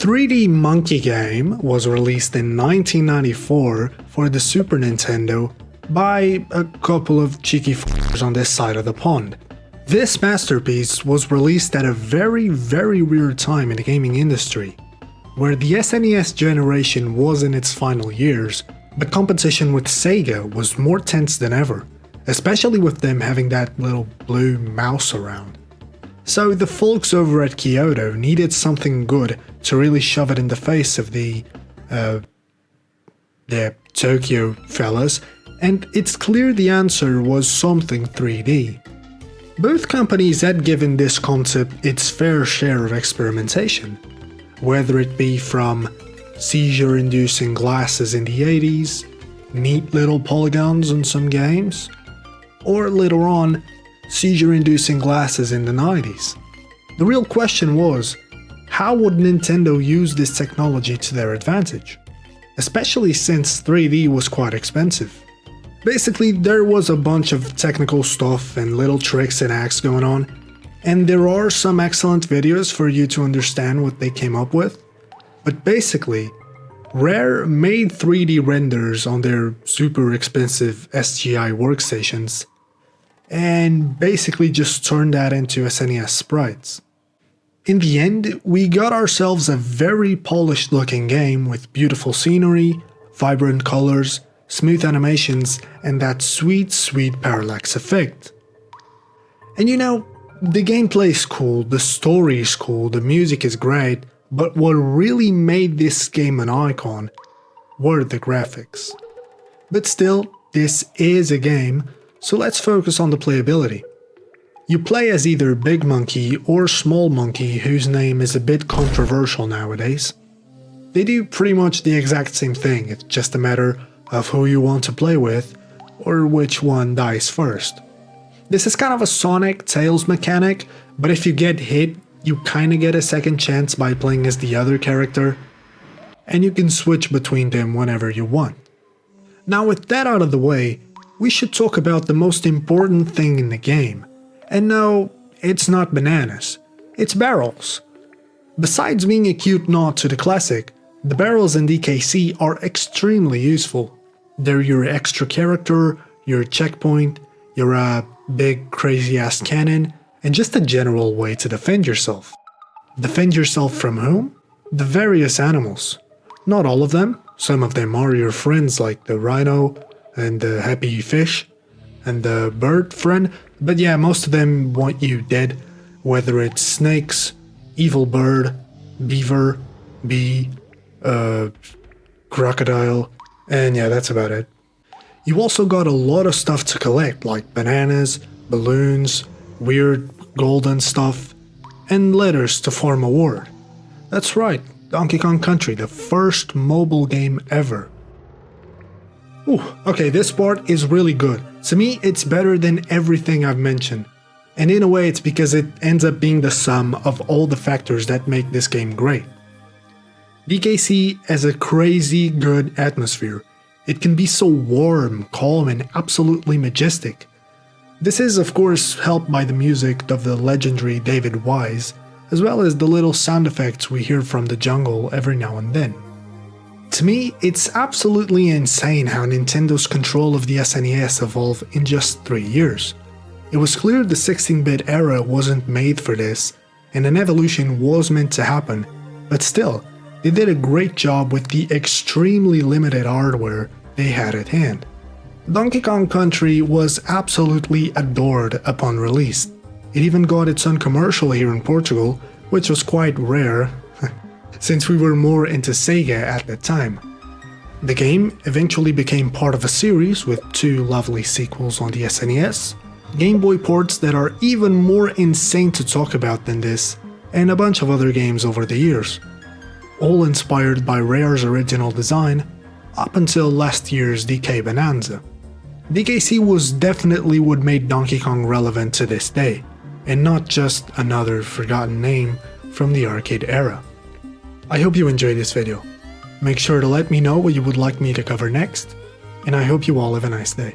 3D Monkey game was released in 1994 for the Super Nintendo by a couple of cheeky f***ers on this side of the pond. This masterpiece was released at a very weird time in the gaming industry, where the SNES generation was in its final years, but competition with Sega was more tense than ever, especially with them having that little blue mouse around. So the folks over at Kyoto needed something good to really shove it in the face of the Tokyo fellas, and it's clear the answer was something 3D. Both companies had given this concept its fair share of experimentation, whether it be from seizure-inducing glasses in the 80s, neat little polygons in some games, or later on, seizure-inducing glasses in the 90s. The real question was, how would Nintendo use this technology to their advantage? Especially since 3D was quite expensive. Basically, there was a bunch of technical stuff and little tricks and hacks going on, and there are some excellent videos for you to understand what they came up with. But basically, Rare made 3D renders on their super expensive SGI workstations, and basically just turned that into SNES sprites. In the end, we got ourselves a very polished looking game with beautiful scenery, vibrant colors, smooth animations, and that sweet parallax effect. And you know, the gameplay is cool, the story is cool, the music is great, but what really made this game an icon were the graphics. But still, this is a game, so let's focus on the playability. You play as either Big Monkey or Small Monkey, whose name is a bit controversial nowadays. They do pretty much the exact same thing, it's just a matter of who you want to play with, or which one dies first. This is kind of a Sonic Tails mechanic, but if you get hit, you kinda get a second chance by playing as the other character, and you can switch between them whenever you want. Now with that out of the way, we should talk about the most important thing in the game. And no, it's not bananas, it's barrels. Besides being a cute nod to the classic, the barrels in DKC are extremely useful. They're your extra character, your checkpoint, your big crazy ass cannon, and just a general way to defend yourself. Defend yourself from whom? The various animals. Not all of them, some of them are your friends like the rhino and the happy fish and the bird friend, but yeah, most of them want you dead, whether it's snakes, evil bird, beaver, bee, crocodile, and yeah, that's about it. You also got a lot of stuff to collect, like bananas, balloons, weird golden stuff, and letters to form a word. That's right, Donkey Kong Country, the first mobile game ever. Ooh, okay, this part is really good. To me, it's better than everything I've mentioned. And in a way, it's because it ends up being the sum of all the factors that make this game great. DKC has a crazy good atmosphere. It can be so warm, calm, and absolutely majestic. This is, of course, helped by the music of the legendary David Wise, as well as the little sound effects we hear from the jungle every now and then. To me, it's absolutely insane how Nintendo's control of the SNES evolved in just 3 years. It was clear the 16-bit era wasn't made for this, and an evolution was meant to happen, but still, they did a great job with the extremely limited hardware they had at hand. Donkey Kong Country was absolutely adored upon release. It even got its own commercial here in Portugal, which was quite rare, since we were more into Sega at the time. The game eventually became part of a series with 2 lovely sequels on the SNES, Game Boy ports that are even more insane to talk about than this, and a bunch of other games over the years. All inspired by Rare's original design, up until last year's DK Bonanza. DKC was definitely what made Donkey Kong relevant to this day, and not just another forgotten name from the arcade era. I hope you enjoyed this video. Make sure to let me know what you would like me to cover next, and I hope you all have a nice day.